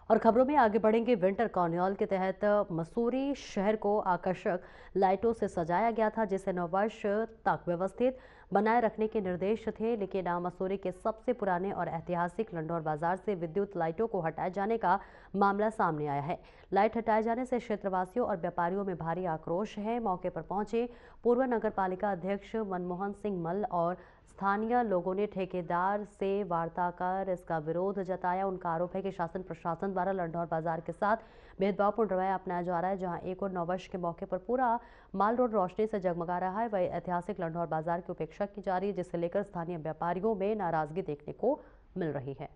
और खबरों में आगे बढ़ेंगे। विंटर कार्निवाल के तहत मसूरी शहर को आकर्षक लाइटों से सजाया गया था, जिसे नववर्ष तक व्यवस्थित बनाए रखने के निर्देश थे। लेकिन मसूरी के सबसे पुराने और ऐतिहासिक लंडौर बाजार से विद्युत लाइटों को हटाए जाने का मामला सामने आया है। लाइट हटाए जाने से क्षेत्रवासियों और व्यापारियों में भारी आक्रोश है। मौके पर पहुंचे पूर्व नगर पालिका अध्यक्ष मनमोहन सिंह मल्ल और स्थानीय लोगों ने ठेकेदार से वार्ता कर इसका विरोध जताया। उनका आरोप है कि शासन प्रशासन द्वारा लंडौर बाजार के साथ भेदभावपूर्ण रवैया अपनाया जा रहा है। जहां एक और नववर्ष के मौके पर पूरा माल रोड रोशनी से जगमगा रहा है, वही ऐतिहासिक लंडौर बाजार की उपेक्षा की जा रही है, जिसे लेकर स्थानीय व्यापारियों में नाराजगी देखने को मिल रही है।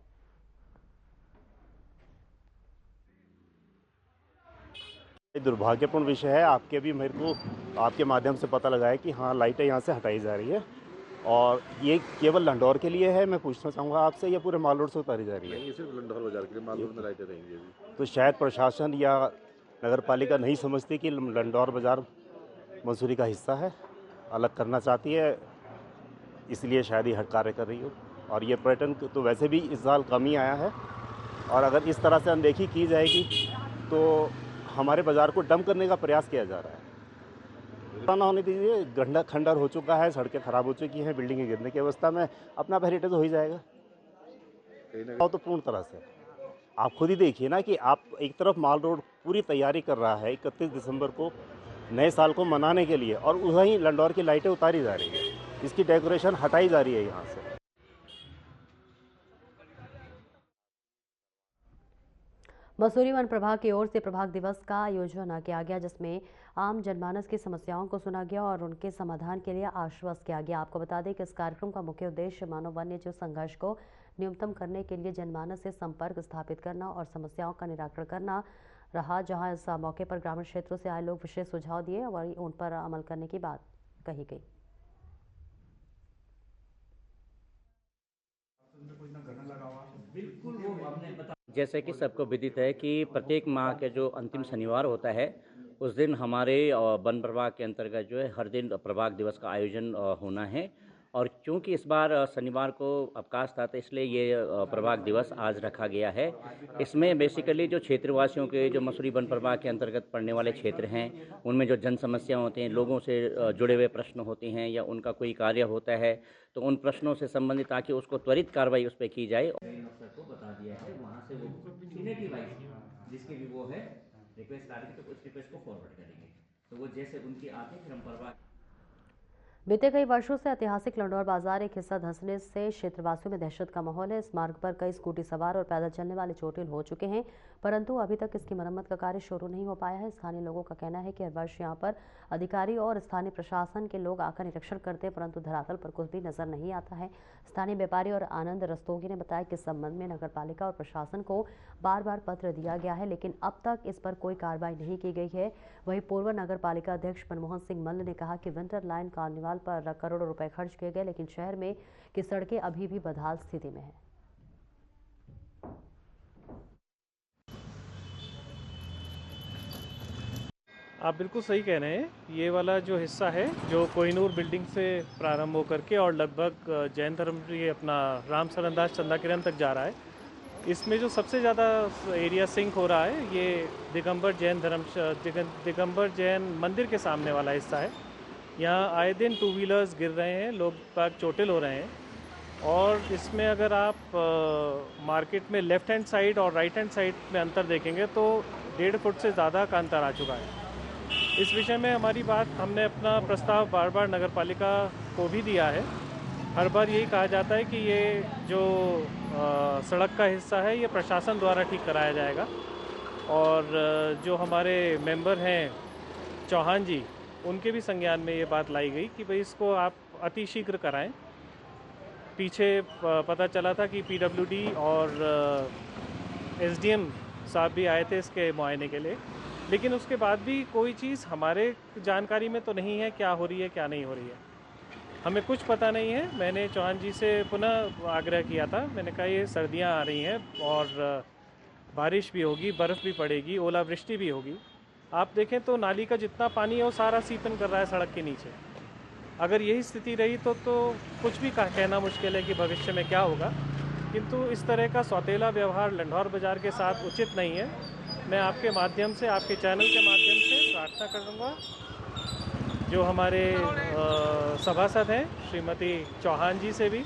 दुर्भाग्यपूर्ण विषय है। आपके भी मेरे को आपके माध्यम से पता लगा है कि हाँ, लाइटें यहाँ से हटाई जा रही है और ये केवल लंडौर के लिए है। मैं पूछना चाहूँगा आपसे, ये पूरे माल रोड से उतारी जा रही है? नहीं, ये सिर्फ लंडौर बाजार के लिए माल रोड में लाइटें रहेंगी अभी। तो शायद प्रशासन या नगर पालिका नहीं समझती कि लंडौर बाजार मसूरी का हिस्सा है, अलग करना चाहती है, इसलिए शायद ये हट कार्य कर रही हो। और ये पर्यटन तो वैसे भी इस साल कम ही आया है, और अगर इस तरह से अनदेखी की जाएगी तो हमारे बाजार को डंप करने का प्रयास किया जा रहा है। ना होने दीजिए, गंडा खंडर हो चुका है, सड़कें खराब हो चुकी हैं, बिल्डिंगें गिरने की अवस्था में, अपना हेरिटेज हो ही जाएगा तो पूर्ण तरह से। आप खुद ही देखिए ना कि आप एक तरफ माल रोड पूरी तैयारी कर रहा है 31 दिसंबर को नए साल को मनाने के लिए, और वहीं लंडौर की लाइटें उतारी जा रही है, इसकी डेकोरेशन हटाई जा रही है यहाँ से। मसूरी वन प्रभाग की ओर से प्रभाग दिवस का आयोजन किया गया, जिसमें आम जनमानस की समस्याओं को सुना गया और उनके समाधान के लिए आश्वस्त किया गया। आपको बता दें कि इस कार्यक्रम का मुख्य उद्देश्य मानव वन्य जीव संघर्ष को न्यूनतम करने के लिए जनमानस से संपर्क स्थापित करना और समस्याओं का निराकरण करना रहा। जहां इस मौके पर ग्रामीण क्षेत्रों से आए लोग विशेष सुझाव दिए और उन पर अमल करने की बात कही गई। जैसे कि सबको विदित है कि प्रत्येक माह के जो अंतिम शनिवार होता है, उस दिन हमारे वन प्रभाग के अंतर्गत जो है हर दिन प्रभाग दिवस का आयोजन होना है। और क्योंकि इस बार शनिवार को अवकाश था, तो इसलिए ये प्रभाग दिवस आज रखा गया है। इसमें बेसिकली जो क्षेत्रवासियों के, जो मसूरी वन प्रभाग के अंतर्गत पड़ने वाले क्षेत्र हैं, उनमें जो जन समस्या होते हैं, लोगों से जुड़े हुए प्रश्न होते हैं या उनका कोई कार्य होता है, तो उन प्रश्नों से संबंधित ताकि उसको त्वरित कार्रवाई उस पर की जाए। को बता दिया है, वहाँ से वो सीनेटी वाइज जिसके भी वो है रिक्वेस्ट आ रही है, तो उस रिक्वेस्ट को फॉरवर्ड करेंगे, तो वो जैसे उनकी आती है फिर हम प्रभाग। बीते कई वर्षों से ऐतिहासिक लंडौर बाजार एक हिस्सा धंसने से क्षेत्रवासियों में दहशत का माहौल है। इस मार्ग पर कई स्कूटी सवार और पैदल चलने वाले चोटिल हो चुके हैं, परंतु अभी तक इसकी मरम्मत का कार्य शुरू नहीं हो पाया है। स्थानीय लोगों का कहना है कि हर वर्ष यहां पर अधिकारी और स्थानीय प्रशासन के लोग आकर निरीक्षण करते हैं, परंतु धरातल पर कुछ भी नजर नहीं आता है। स्थानीय व्यापारी और आनंद रस्तोगी ने बताया कि इस संबंध में नगर पालिका और प्रशासन को बार बार पत्र दिया गया है, लेकिन अब तक इस पर कोई कार्रवाई नहीं की गई है। वहीं पूर्व नगर पालिका अध्यक्ष मनमोहन सिंह मल्ल ने कहा कि विंटर लाइन कार्निवाल पर करोड़ों रुपए खर्च किए गए, लेकिन शहर में की सड़कें अभी भी बदहाल स्थिति में है। आप बिल्कुल सही कह रहे हैं। ये वाला जो हिस्सा है, जो कोहिनूर बिल्डिंग से प्रारंभ होकर के और लगभग जैन धर्म ये अपना राम सरनदास चंदा किरण तक जा रहा है, इसमें जो सबसे ज़्यादा एरिया सिंक हो रहा है, ये दिगंबर जैन मंदिर के सामने वाला हिस्सा है। यहाँ आए दिन 2 व्हीलर्स गिर रहे हैं, लोग बाग चोटिल हो रहे हैं। और इसमें अगर आप मार्केट में लेफ़्ट हैंड साइड और राइट हैंड साइड में अंतर देखेंगे तो 1.5 फुट से ज़्यादा का अंतर आ चुका है। इस विषय में हमने अपना प्रस्ताव बार बार नगर पालिका को भी दिया है। हर बार यही कहा जाता है कि ये जो सड़क का हिस्सा है, ये प्रशासन द्वारा ठीक कराया जाएगा। और जो हमारे मेंबर हैं चौहान जी, उनके भी संज्ञान में ये बात लाई गई कि भाई इसको आप अतिशीघ्र कराएं। पीछे पता चला था कि पीडब्ल्यूडी और एसडीएम साहब भी आए थे इसके मुआयने के लिए, लेकिन उसके बाद भी कोई चीज़ हमारे जानकारी में तो नहीं है क्या हो रही है क्या नहीं हो रही है, हमें कुछ पता नहीं है। मैंने चौहान जी से पुनः आग्रह किया था, मैंने कहा ये सर्दियां आ रही हैं और बारिश भी होगी, बर्फ़ भी पड़ेगी, ओलावृष्टि भी होगी। आप देखें तो नाली का जितना पानी है वो सारा सीपन कर रहा है सड़क के नीचे। अगर यही स्थिति रही तो कुछ भी कहना मुश्किल है कि भविष्य में क्या होगा। किंतु इस तरह का सौतेला व्यवहार लंढौर बाज़ार के साथ उचित नहीं है। मैं आपके माध्यम से, आपके चैनल के माध्यम से प्रार्थना करूँगा जो हमारे सभासद हैं श्रीमती चौहान जी से भी।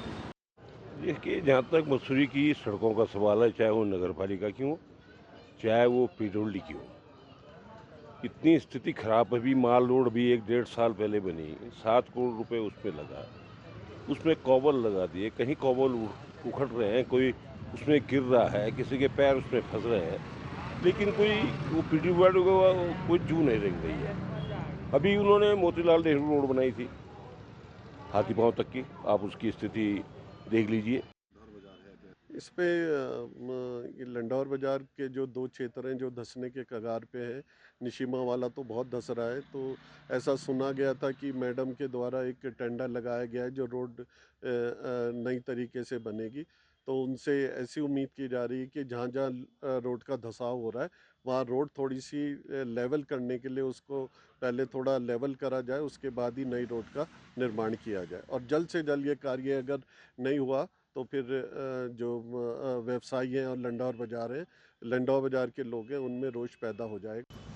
देखिए, जहाँ तक मसूरी की सड़कों का सवाल है, चाहे वो नगर पालिका की हो, चाहे वो पीडब्ल्यूडी की हो, इतनी स्थिति खराब है। अभी माल रोड भी 1-1.5 साल पहले बनी, 7 करोड़ रुपए उसमें लगा, उसमें कॉबल लगा दिए, कहीं कॉबल उखड़ रहे हैं, कोई उसमें गिर रहा है, किसी के पैर उसमें फंस रहे हैं, लेकिन कोई वो पीडब्ल्यूडी को कोई जू नहीं रंग रही है। अभी उन्होंने मोतीलाल नेहरू रोड बनाई थी हाथीपांव तक की, आप उसकी स्थिति देख लीजिए। इस पे ये लंढौर बाज़ार के जो 2 क्षेत्र हैं जो धंसने के कगार पे हैं, निशिमा वाला तो बहुत धंस रहा है। तो ऐसा सुना गया था कि मैडम के द्वारा एक टेंडर लगाया गया है जो रोड नई तरीके से बनेगी। तो उनसे ऐसी उम्मीद की जा रही है कि जहाँ-जहाँ रोड का धंसाव हो रहा है, वहाँ रोड थोड़ी-सी लेवल करने के लिए उसको पहले थोड़ा लेवल करा जाए, उसके बाद ही नई रोड का निर्माण किया जाए। और जल्द से जल्द ये कार्य अगर नहीं हुआ तो फिर जो व्यवसायी हैं और लंढौर बाज़ार है, लंढौर बाज़ार के लोग हैं, उनमें रोष पैदा हो जाएगा।